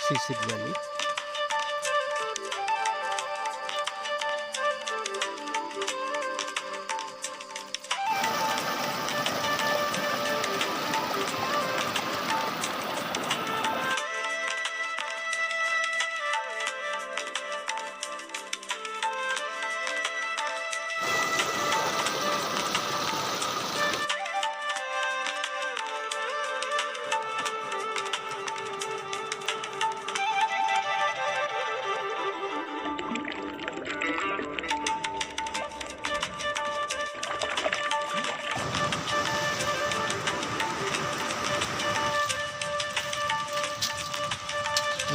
सिसिर वाली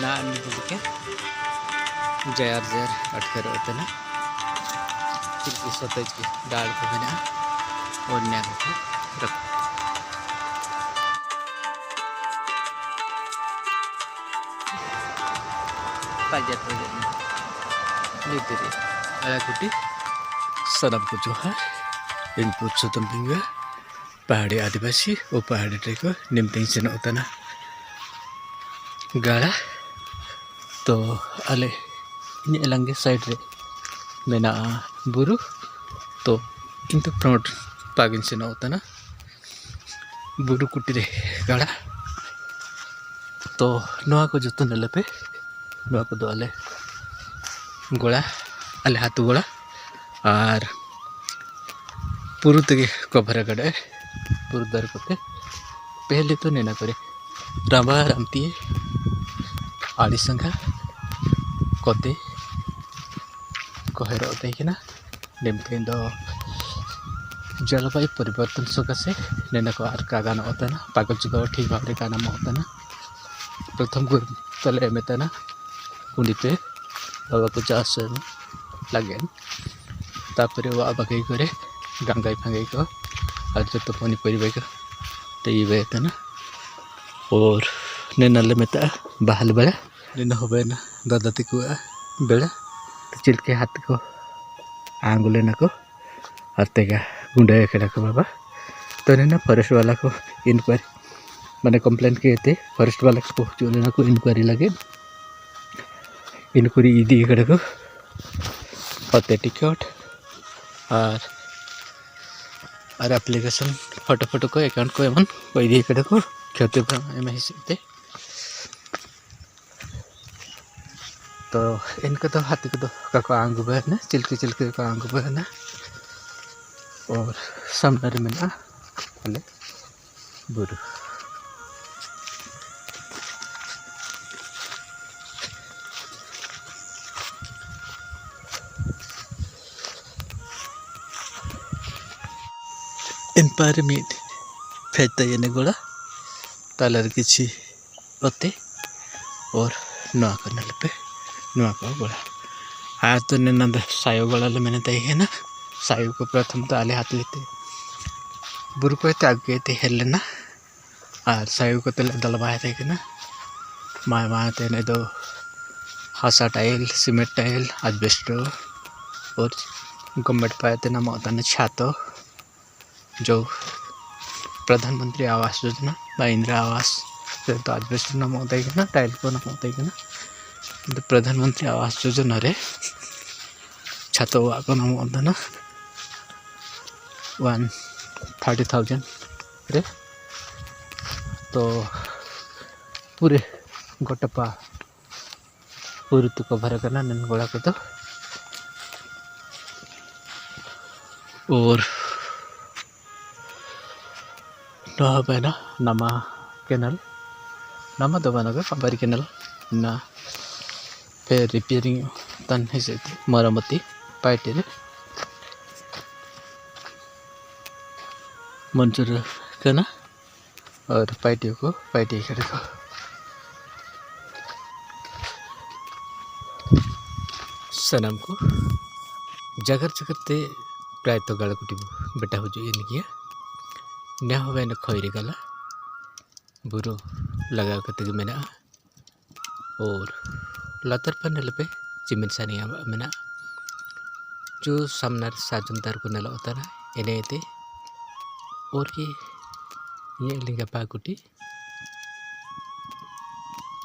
ना के जयर जयर अटकर होते ना चिल्की सतेज की डाल को बना और न्या को रख पाजत हो जाए नीति वाला कुटी सनम को जो है इन पुरुषोत्तम पिंगा पहाड़ी आदिवासी और पहाड़ी ट्रेक को निम्ति से होता ना गाड़ा तो अले इन एलंगे साइड रे मेना बुरु तो किंतु फ्रंट पागिन से होता ना बुरु कुटी रे गाड़ा तो नवा को जतो नेले पे नवा को दो अले गोला अले हाथ गोला और पुरु तक कभर गड़े पुरु दर कोते पहले तो नेना करे रामा रामती आड़ी संघा कोते कहेर देखना निम्ति दो जलवायु परिवर्तन सकाशे नेना को आर का गाना होता ना पागल जुगा ठीक भाव रे गाना होता ना प्रथम गुरु तले मेतना कुंडी पे बाबा को चास लगे तापर वो आबाई करे गंगाई फांगाई को और जो तो पनी परिवार को तय ना और नेनाले मेता बहाल बेड़ा नेना हो ना दादा तक बेड़ा चिल्के हाथ को आंगुले ना को और तेगा गुंडा खेड़ा को बाबा तो नेना फॉरेस्ट वाला को इंक्वायरी मैंने कंप्लेंट किए थे फॉरेस्ट वाला को चोले ना को इंक्वायरी लगे इंक्वायरी इदी कड़े को होते टिकट और एप्लीकेशन फोटो फोटो को अकाउंट को एमन कोई दी कड़े को क्षति एम हिसाब तो इनका तो हाथी को तो आंगू बहना चिल्के को आंगू बहना और सामने में ना बोले बुरु एम्पावरमेंट फेंकता ये गोला तालर किसी होते और नुआ को नल पे नुआ को गोला आज तो नेना सायो गोला ले मैंने तय है ना सायो को प्रथम तो आले हाथ लेते बुरु को आगे ते हेल ना और सायो को तले दलवाए थे कि ना माए माए तेने दो हासा टाइल सीमेंट टाइल एस्बेस्टो और गवर्नमेंट पाए थे ना मोता ने छातो जो प्रधानमंत्री आवास योजना बा इंदिरा आवास तो एस्बेस्टो नाम होता है ना टाइल को नाम होता है ना तो प्रधानमंत्री आवास योजना रे छातो को नाम होता ना 130,000 रे तो पूरे गोटपा पूरी तो कभर करना नन गोला को तो और ना नामा केनल नामा दो बना पंबारी केनल ना फिर रिपेयरिंग तन है मरम्मती पार्टी मंजूर करना और पार्टियों को पार्टी करेगा सनम को जगर जगरते प्राय तो गाड़कुटी बेटा हो जो ये न्या हो न खैरी गला बुरो लगा कते मेना और लातर पर नल पे चिमिन सानिया मेना जो सामना साजुनदार को नल होता ना एने और कि ये लिंगा पाकुटी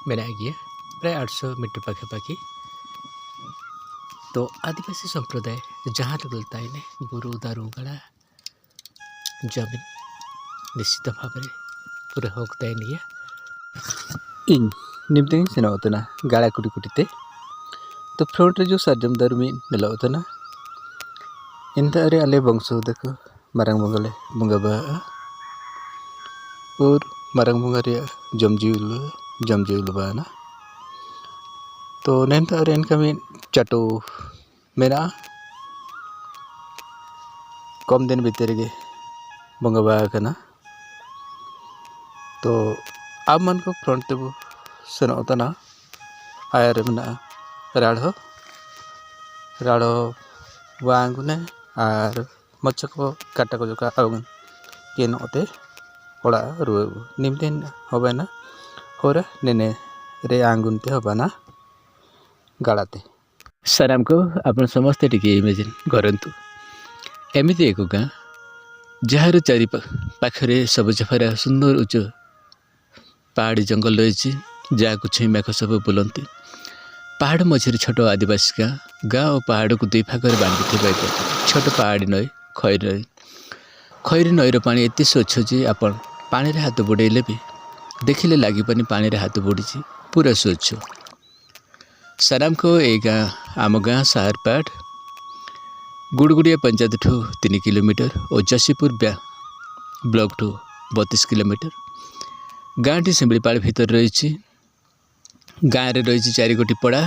मेना गया प्राय 800 मीटर पाखापाखि। तो आदिवासी संप्रदाय जहाँ लगता है बुरु दारुगड़ा जमीन निश्चित भाव में पूरा हकता है नहीं इन निम्ति सेना गाड़ा कुटी कुटीते। तो फ्रंट रे जो सार्जम दारुमी नला इन अरे आले बंश देखो मारंग बंगले बंगा और मारंग बंगा जमजीउल बाना। तो नैन अरे इनका में चाटो मेरा कम दिन भीतर के बंगा करना। तो आप मन को फ्रंट तेबो सेना आयर में राड़ो वांगुने और मच्छा को काटा को जो का आगन के नोते ओड़ा रुए निम्तिन होबना होरा नेने रे आंगुनते होबना गाड़ाते। साराम को अपन समस्ते टिके इमेजिन करंतु एमिति एक गाँ जार चारि पाखरे सबुज फरा सुंदर उच्च पहाड़ी जंगल रही जहाँ छुई मेघ सब बुलती। पहाड़ मझे छोट आदिवासी गाँ और पहाड़ को दुई भाग बांधि छोट पहाड़ी नई खैरी नईर पानी एत स्वच्छ जे आपण पानी रे हाथ बुड़ेले भी देखिले लगी पानी पानी रे हाथ बुड़ी पूरा स्वच्छ। साराम को ए गाँ आम गाँ सारपाड़ गुड़गुड़िया पंचायत ठू 3 किलोमीटर और जसीपुर ब्लॉक ठू 32 किलोमीटर। गाँटी सिमलीपाल भीतर रही गाँव रे रही 4 गोटी पड़ा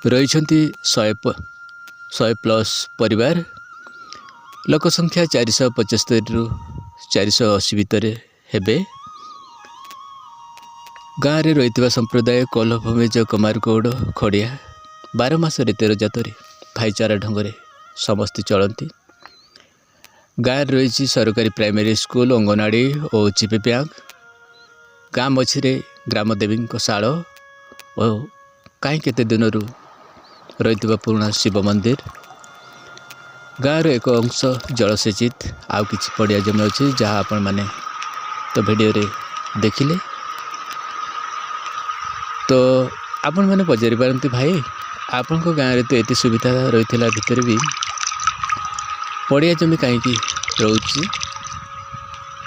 रही 100+ परिवार लोक संख्या 475 रु 480 भितर हेबे। गाँव रे रही संप्रदाय कोलभमेज कमारगौड़ खड़िया 12 मास 13 जातरे भाईचारा ढंगरे समस्ते चलती। गाँव रही सरकारी प्राइमरी स्कूल अंगनवाड़ी और जीपी बैंक। गाँ मझे ग्रामदेवी शाल और कहीं केते दिन रही पुराना शिव मंदिर। गाँव एक अंश जलसेचित आउ कि पड़िया जमी अच्छे जहाँ आपण मैंने तो वीडियो रे देखिले। तो आपण मैंने पचारि पारती भाई आपण को गाँव रे तो एत सुविधा रही भितर भी पड़िया जमी कहीं रोची।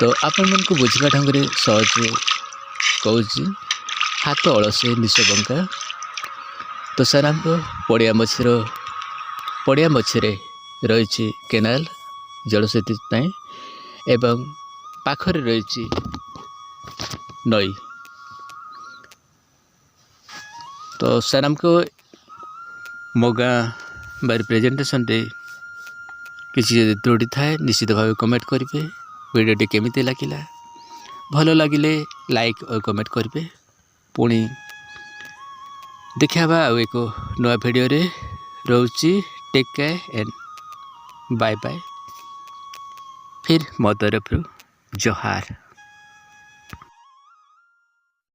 तो आपण मन को बुझा ढंग से सहज कहूँ हाथ अलसे निश बंका। तो साराम को पड़िया मछरे रही केनाल जलसेचित एवं पाखरे रही नई। तो साराम को मो गाँ बार प्रेजेंटेशन रे किसी त्रुटि थाए निश्चित भाव कमेंट करेंगे। वीडियोटी केमिति लागिला भल लगिले लाइक और कमेंट करेंगे। पुणी देखा आउ एक नया वीडियो रे रोची। Take care and bye bye. फिर मो तरफ जोहार।